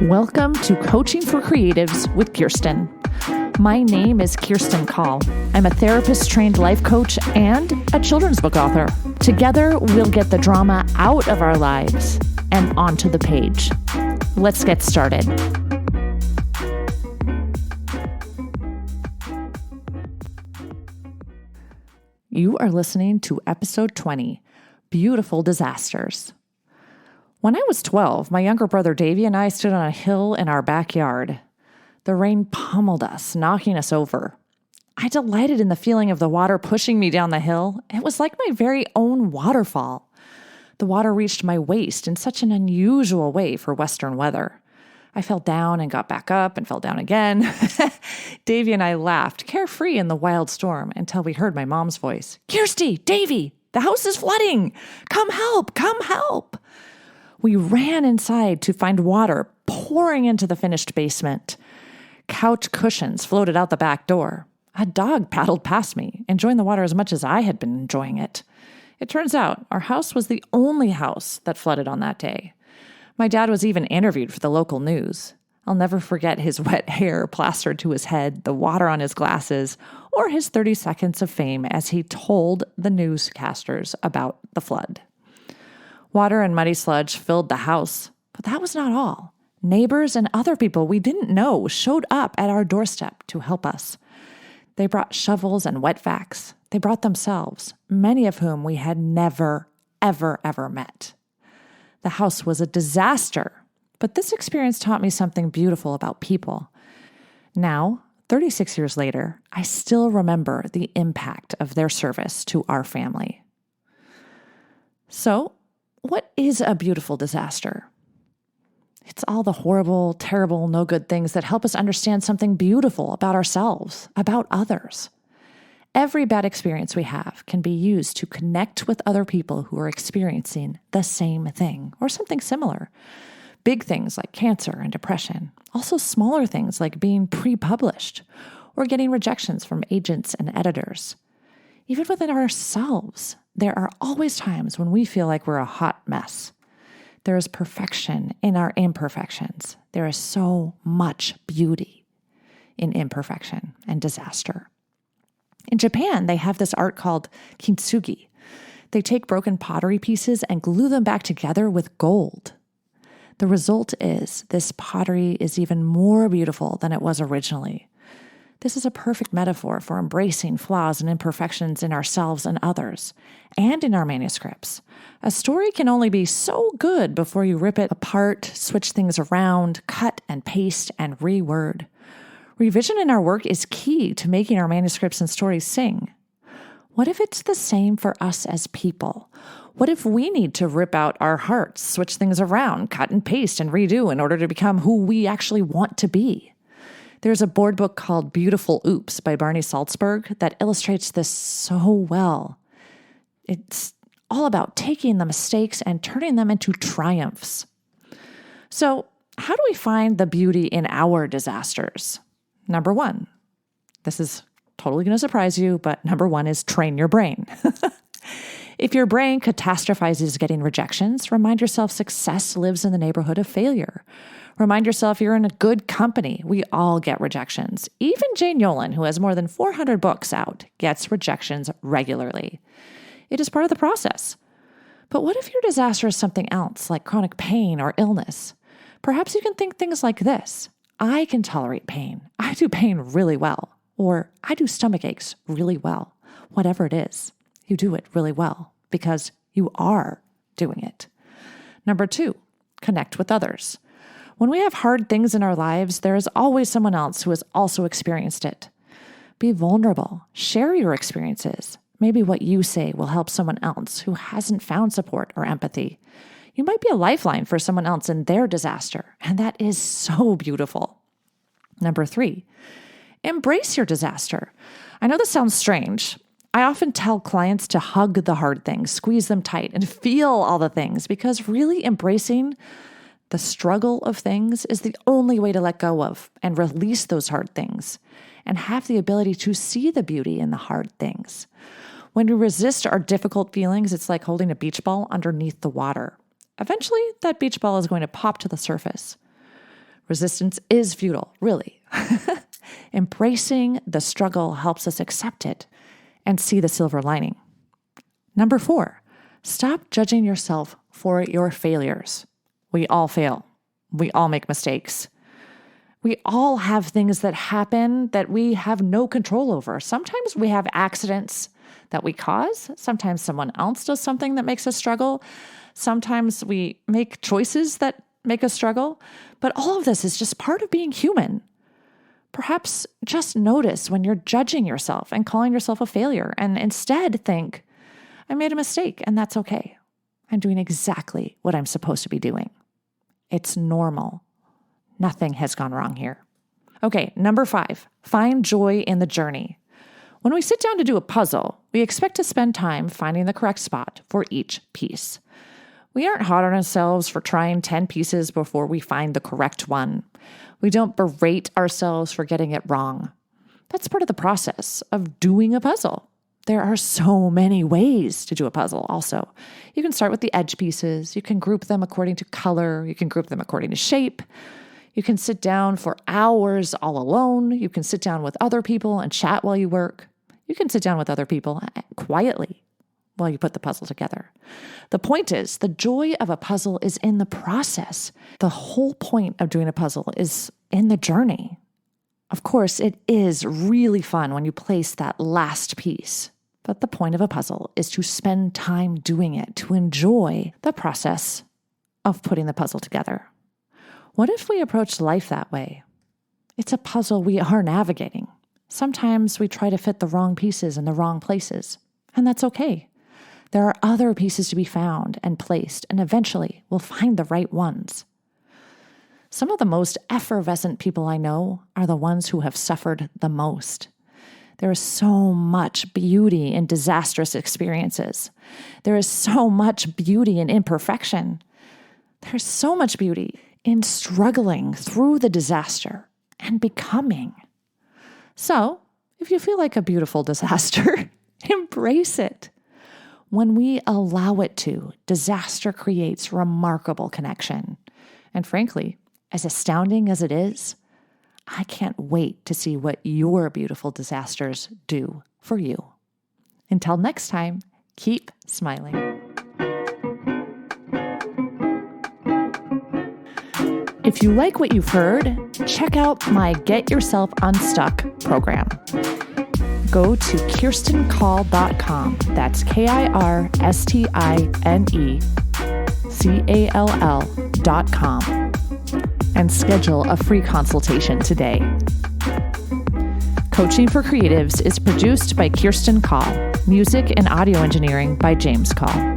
Welcome to Coaching for Creatives with Kirsten. My name is Kirsti Call. I'm a therapist-trained life coach and a children's book author. Together, we'll get the drama out of our lives and onto the page. Let's get started. You are listening to Episode 20, Beautiful Disasters. When I was 12, my younger brother Davey and I stood on a hill in our backyard. The rain pummeled us, knocking us over. I delighted in the feeling of the water pushing me down the hill. It was like my very own waterfall. The water reached my waist in such an unusual way for Western weather. I fell down and got back up and fell down again. Davey and I laughed, carefree in the wild storm, until we heard my mom's voice. "Kirsti, Davey, the house is flooding. Come help, come help." We ran inside to find water pouring into the finished basement. Couch cushions floated out the back door. A dog paddled past me, enjoying the water as much as I had been enjoying it. It turns out our house was the only house that flooded on that day. My dad was even interviewed for the local news. I'll never forget his wet hair plastered to his head, the water on his glasses, or his 30 seconds of fame as he told the newscasters about the flood. Water and muddy sludge filled the house, but that was not all. Neighbors and other people we didn't know showed up at our doorstep to help us. They brought shovels and wet vacs. They brought themselves, many of whom we had never, ever met. The house was a disaster, but this experience taught me something beautiful about people. Now, 36 years later, I still remember the impact of their service to our family. So, what is a beautiful disaster? It's all the horrible, terrible, no good things that help us understand something beautiful about ourselves, about others. Every bad experience we have can be used to connect with other people who are experiencing the same thing or something similar. Big things like cancer and depression. Also smaller things like being pre-published or getting rejections from agents and editors. Even within ourselves, there are always times when we feel like we're a hot mess. There is perfection in our imperfections. There is so much beauty in imperfection and disaster. In Japan, they have this art called kintsugi. They take broken pottery pieces and glue them back together with gold. The result is this pottery is even more beautiful than it was originally. This is a perfect metaphor for embracing flaws and imperfections in ourselves and others, and in our manuscripts. A story can only be so good before you rip it apart, switch things around, cut and paste, and reword. Revision in our work is key to making our manuscripts and stories sing. What if it's the same for us as people? What if we need to rip out our hearts, switch things around, cut and paste, and redo in order to become who we actually want to be? There's a board book called Beautiful Oops by Barney Salzberg that illustrates this so well. It's all about taking the mistakes and turning them into triumphs. So, how do we find the beauty in our disasters? Number one, this is totally going to surprise you, but number one is train your brain. If your brain catastrophizes getting rejections, remind yourself success lives in the neighborhood of failure. Remind yourself you're in a good company. We all get rejections. Even Jane Yolen, who has more than 400 books out, gets rejections regularly. It is part of the process. But what if your disaster is something else, like chronic pain or illness? Perhaps you can think things like this. I can tolerate pain. I do pain really well. Or I do stomach aches really well. Whatever it is, you do it really well because you are doing it. Number two, connect with others. When we have hard things in our lives, there is always someone else who has also experienced it. Be vulnerable. Share your experiences. Maybe what you say will help someone else who hasn't found support or empathy. You might be a lifeline for someone else in their disaster, and that is so beautiful. Number three, embrace your disaster. I know this sounds strange. I often tell clients to hug the hard things, squeeze them tight, and feel all the things, because really embracing the struggle of things is the only way to let go of and release those hard things and have the ability to see the beauty in the hard things. When we resist our difficult feelings, it's like holding a beach ball underneath the water. Eventually, that beach ball is going to pop to the surface. Resistance is futile, really. Embracing the struggle helps us accept it and see the silver lining. Number 4, stop judging yourself for your failures. We all fail. We all make mistakes. We all have things that happen that we have no control over. Sometimes we have accidents that we cause. Sometimes someone else does something that makes us struggle. Sometimes we make choices that make us struggle. But all of this is just part of being human. Perhaps just notice when you're judging yourself and calling yourself a failure, and instead think, I made a mistake and that's okay. I'm doing exactly what I'm supposed to be doing. It's normal. Nothing has gone wrong here. Okay, number 5, find joy in the journey. When we sit down to do a puzzle, we expect to spend time finding the correct spot for each piece. We aren't hard on ourselves for trying 10 pieces before we find the correct one. We don't berate ourselves for getting it wrong. That's part of the process of doing a puzzle. There are so many ways to do a puzzle also. You can start with the edge pieces. You can group them according to color. You can group them according to shape. You can sit down for hours all alone. You can sit down with other people and chat while you work. You can sit down with other people quietly while you put the puzzle together. The point is, the joy of a puzzle is in the process. The whole point of doing a puzzle is in the journey. Of course, it is really fun when you place that last piece. But the point of a puzzle is to spend time doing it, to enjoy the process of putting the puzzle together. What if we approached life that way? It's a puzzle we are navigating. Sometimes we try to fit the wrong pieces in the wrong places, and that's okay. There are other pieces to be found and placed, and eventually we'll find the right ones. Some of the most effervescent people I know are the ones who have suffered the most. There is so much beauty in disastrous experiences. There is so much beauty in imperfection. There's so much beauty in struggling through the disaster and becoming. So, if you feel like a beautiful disaster, embrace it. When we allow it to, disaster creates remarkable connection. And frankly, as astounding as it is, I can't wait to see what your beautiful disasters do for you. Until next time, keep smiling. If you like what you've heard, check out my Get Yourself Unstuck program. Go to KirstenCall.com. That's KirstineCall.com and schedule a free consultation today. Coaching for Creatives is produced by Kirsti Call. Music and audio engineering by James Call.